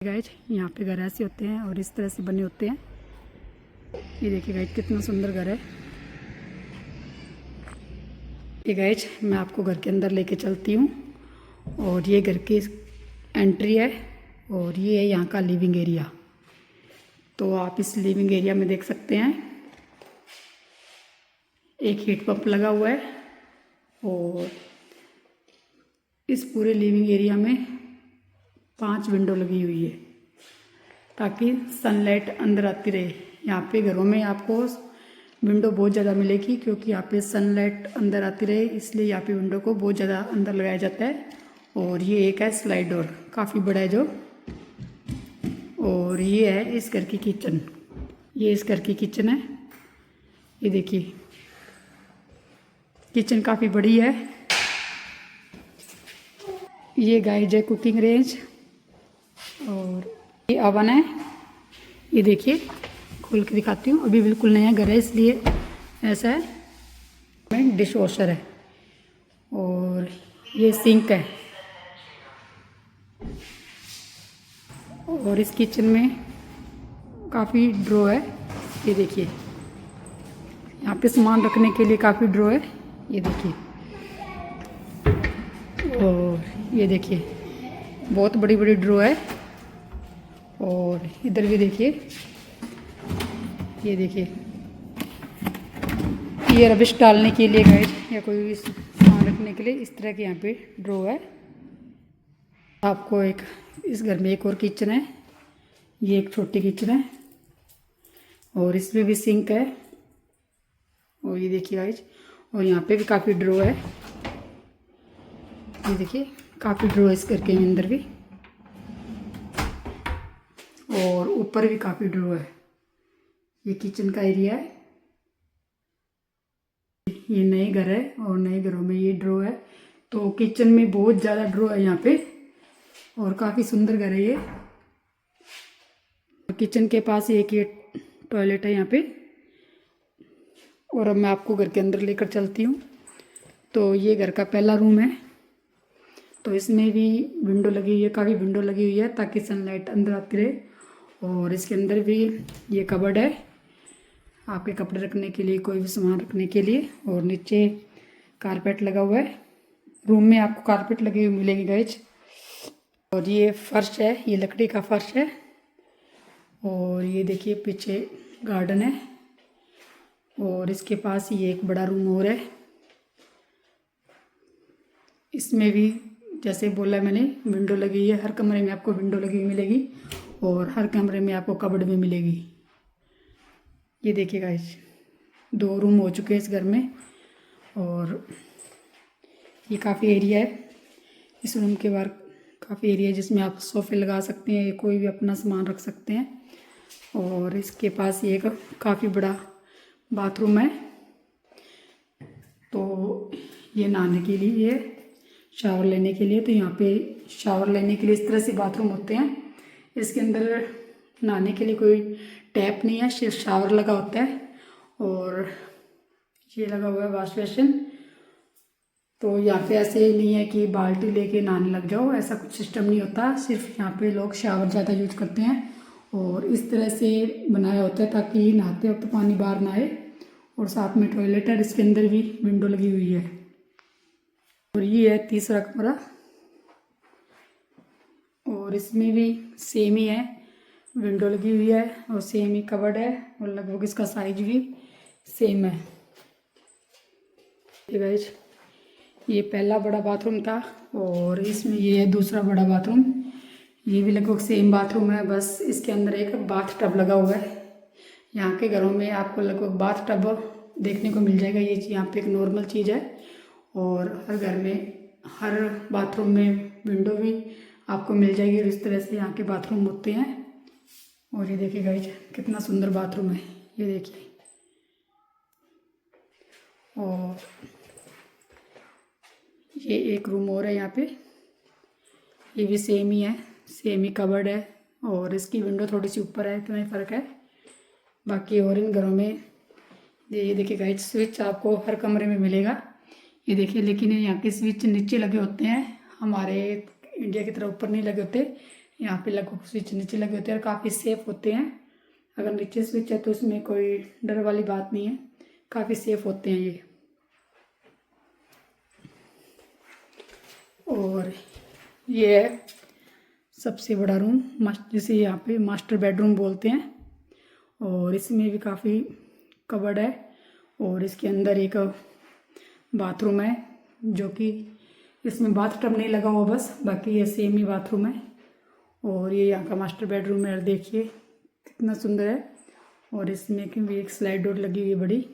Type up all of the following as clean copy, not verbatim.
Guys यहाँ पे घर ऐसे होते हैं और इस तरह से बने होते हैं। ये देखिए गाइज कितना सुंदर घर है। ये गाइज मैं आपको घर के अंदर लेके चलती हूँ और ये घर की एंट्री है और ये है यहाँ का लिविंग एरिया। तो आप इस लिविंग एरिया में देख सकते हैं एक हीट पंप लगा हुआ है और इस पूरे लिविंग एरिया में 5 विंडो लगी हुई है ताकि सनलाइट अंदर आती रहे। यहाँ पे घरों में आपको विंडो बहुत ज़्यादा मिलेगी क्योंकि यहाँ पे सनलाइट अंदर आती रहे, इसलिए यहाँ पे विंडो को बहुत ज़्यादा अंदर लगाया जाता है। और ये एक है स्लाइड डोर, काफ़ी बड़ा है जो। और ये है इस घर की किचन, ये इस घर की किचन है। ये देखिए किचन काफ़ी बड़ी है। ये गाइज है कुकिंग रेंज और ये ओवन है। ये देखिए खोल के दिखाती हूँ, अभी बिल्कुल नया घर है इसलिए ऐसा है। में डिश वॉशर है और ये सिंक है। और इस किचन में काफ़ी ड्रॉ है। ये देखिए यहाँ पे सामान रखने के लिए काफ़ी ड्रॉ है। ये देखिए और ये देखिए बहुत बड़ी बड़ी ड्रॉ है। और इधर भी देखिए, ये देखिए ये रबिश डालने के लिए गाइस या कोई भी सामान रखने के लिए इस तरह के यहाँ पे ड्रॉ है। आपको एक इस घर में एक और किचन है, ये एक छोटी किचन है और इसमें भी सिंक है। और ये देखिए गाइस, और यहाँ पे भी काफ़ी ड्रॉ है। ये देखिए काफ़ी ड्रॉ है इस घर के अंदर भी और ऊपर भी काफ़ी ड्रॉ है। ये किचन का एरिया है। ये नए घर है और नए घरों में ये ड्रॉ है, तो किचन में बहुत ज़्यादा ड्रॉ है यहाँ पे और काफ़ी सुंदर घर है ये। किचन के पास एक ये टॉयलेट है यहाँ पे। और अब मैं आपको घर के अंदर लेकर चलती हूँ। तो ये घर का पहला रूम है, तो इसमें भी विंडो लगी हुई है, काफ़ी विंडो लगी हुई है ताकि सनलाइट अंदर आती रहे। और इसके अंदर भी ये कबर्ड है आपके कपड़े रखने के लिए, कोई भी सामान रखने के लिए। और नीचे कारपेट लगा हुआ है। रूम में आपको कारपेट लगे हुए मिलेंगे गाइज। और ये फर्श है, ये लकड़ी का फर्श है। और ये देखिए पीछे गार्डन है और इसके पास ये एक बड़ा रूम और है। इसमें भी जैसे बोला मैंने विंडो लगी हुई है, हर कमरे में आपको विंडो लगी हुई मिलेगी और हर कमरे में आपको कबर्ड भी मिलेगी। ये देखिए गाइस 2 रूम हो चुके हैं इस घर में और ये काफ़ी एरिया है। इस रूम के बाहर काफ़ी एरिया है जिसमें आप सोफ़े लगा सकते हैं, कोई भी अपना सामान रख सकते हैं। और इसके पास ये एक काफ़ी बड़ा बाथरूम है। तो ये नहाने के लिए, ये शावर लेने के लिए, तो यहाँ पे शावर लेने के लिए इस तरह से बाथरूम होते हैं। इसके अंदर नहाने के लिए कोई टैप नहीं है, सिर्फ शावर लगा होता है। और ये लगा हुआ है वॉश बेसिन। तो यहाँ पे ऐसे नहीं है कि बाल्टी लेके नहाने लग जाओ, ऐसा कुछ सिस्टम नहीं होता। सिर्फ यहाँ पे लोग शावर ज़्यादा यूज करते हैं और इस तरह से बनाया होता है ताकि नहाते वक्त पानी बाहर ना आए। और साथ में टॉयलेट है, इसके अंदर भी विंडो लगी हुई है। और ये है तीसरा कमरा और इसमें भी सेम ही है, विंडो लगी हुई है और सेम ही कबर्ड है और लगभग इसका साइज भी सेम है। गाइस ये पहला बड़ा बाथरूम था और इसमें ये है दूसरा बड़ा बाथरूम। ये भी लगभग सेम बाथरूम है, बस इसके अंदर एक बाथ टब लगा हुआ है। यहाँ के घरों में आपको लगभग बाथ टब देखने को मिल जाएगा। ये यहाँ पे एक नॉर्मल चीज़ है और हर घर में हर बाथरूम में विंडो भी आपको मिल जाएगी। और इस तरह से यहाँ के बाथरूम होते हैं। और ये देखिए गाइस कितना सुंदर बाथरूम है, ये देखिए। और ये एक रूम और है यहाँ पे, ये भी सेम ही है, सेम ही कबर्ड है और इसकी विंडो थोड़ी सी ऊपर है, इतना ही फ़र्क है। बाकी और इन घरों में ये देखिए गाइस स्विच आपको हर कमरे में मिलेगा। ये देखिए, लेकिन यहाँ के स्विच नीचे लगे होते हैं, हमारे इंडिया की तरह ऊपर नहीं लगे होते। यहाँ पे लगभग स्विच नीचे लगे होते हैं और काफ़ी सेफ होते हैं। अगर नीचे स्विच है तो उसमें कोई डर वाली बात नहीं है, काफ़ी सेफ होते हैं ये। और ये है सबसे बड़ा रूम, जिसे यहाँ पे मास्टर बेडरूम बोलते हैं। और इसमें भी काफ़ी कबर्ड है और इसके अंदर एक बाथरूम है, जो कि इसमें बाथ टब नहीं लगा हुआ बस, बाकी ये सेम ही बाथरूम है। और ये यहाँ का मास्टर बेडरूम है, देखिए कितना सुंदर है। और इसमें भी एक स्लाइड डोर लगी हुई है बड़ी,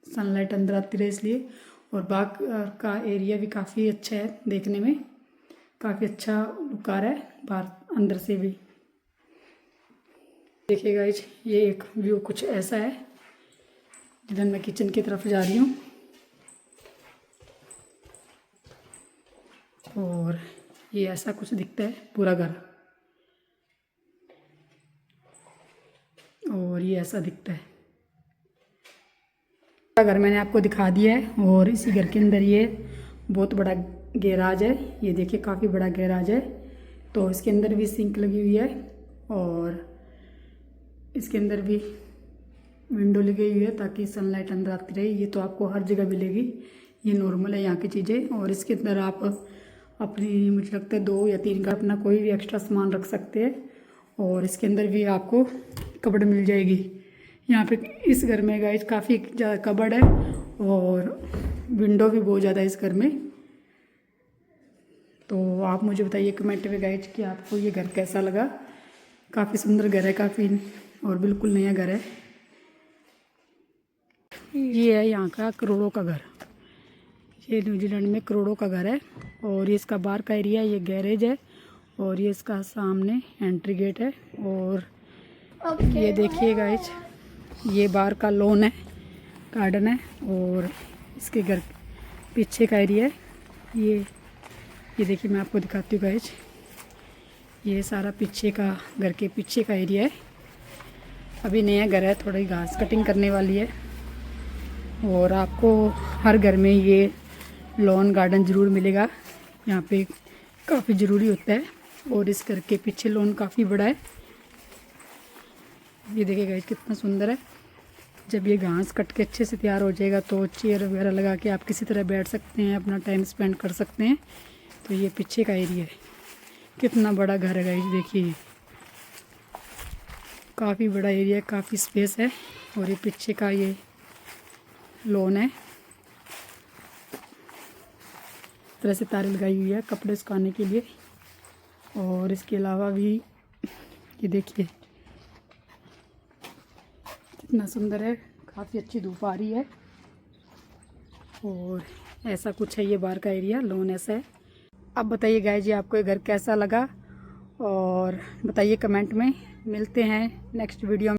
सनलाइट अंदर आती रहे इसलिए। और बाहर का एरिया भी काफ़ी अच्छा है, देखने में काफ़ी अच्छा लुक आ रहा है बाहर अंदर से भी। देखिए गाइस, ये एक व्यू कुछ ऐसा है। इधर मैं किचन की तरफ जा रही हूँ और ये ऐसा कुछ दिखता है पूरा घर, और ये ऐसा दिखता है। घर मैंने आपको दिखा दिया है। और इसी घर के अंदर ये बहुत बड़ा गैराज है, ये देखिए काफ़ी बड़ा गैराज है। तो इसके अंदर भी सिंक लगी हुई है और इसके अंदर भी विंडो लगी हुई है ताकि सनलाइट अंदर आती रहे। ये तो आपको हर जगह मिलेगी, ये नॉर्मल है यहाँ की चीज़ें। और इसके अंदर आप अपनी, मुझे लगता है 2 या 3 का अपना कोई भी एक्स्ट्रा सामान रख सकते हैं। और इसके अंदर भी आपको कबर्ड मिल जाएगी। यहाँ पे इस घर में गाइस काफ़ी ज़्यादा कबर्ड है और विंडो भी बहुत ज़्यादा है इस घर में। तो आप मुझे बताइए कमेंट में गाइस कि आपको ये घर कैसा लगा। काफ़ी सुंदर घर है, काफ़ी, और बिल्कुल नया घर है। ये है यहाँ का करोड़ों का घर, ये न्यूजीलैंड में करोड़ों का घर है। और ये इसका बाहर का एरिया, ये गैरेज है और ये इसका सामने एंट्री गेट है। और ये देखिए गाइस, ये बाहर का लॉन है, गार्डन है। और इसके घर पीछे का एरिया है, ये देखिए मैं आपको दिखाती हूँ गाइस, ये सारा पीछे का, घर के पीछे का एरिया है। अभी नया घर है, थोड़ी घास कटिंग करने वाली है। और आपको हर घर में ये लॉन गार्डन ज़रूर मिलेगा, यहाँ पे काफ़ी ज़रूरी होता है। और इस घर के पीछे लॉन काफ़ी बड़ा है, ये देखिए गाइस कितना सुंदर है। जब ये घास कट के अच्छे से तैयार हो जाएगा तो चेयर वगैरह लगा के आप किसी तरह बैठ सकते हैं, अपना टाइम स्पेंड कर सकते हैं। तो ये पीछे का एरिया है, कितना बड़ा घर है गाइस, देखिए काफ़ी बड़ा एरिया, काफ़ी स्पेस है। और ये पीछे का ये लॉन है, तरह से तारें लगाई हुई है कपड़े सुखाने के लिए। और इसके अलावा भी ये देखिए कितना सुंदर है, काफ़ी अच्छी धूप आ रही है। और ऐसा कुछ है ये बाहर का एरिया, लॉन ऐसा है। अब बताइए गाइस जी आपको ये घर कैसा लगा, और बताइए कमेंट में। मिलते हैं नेक्स्ट वीडियो में।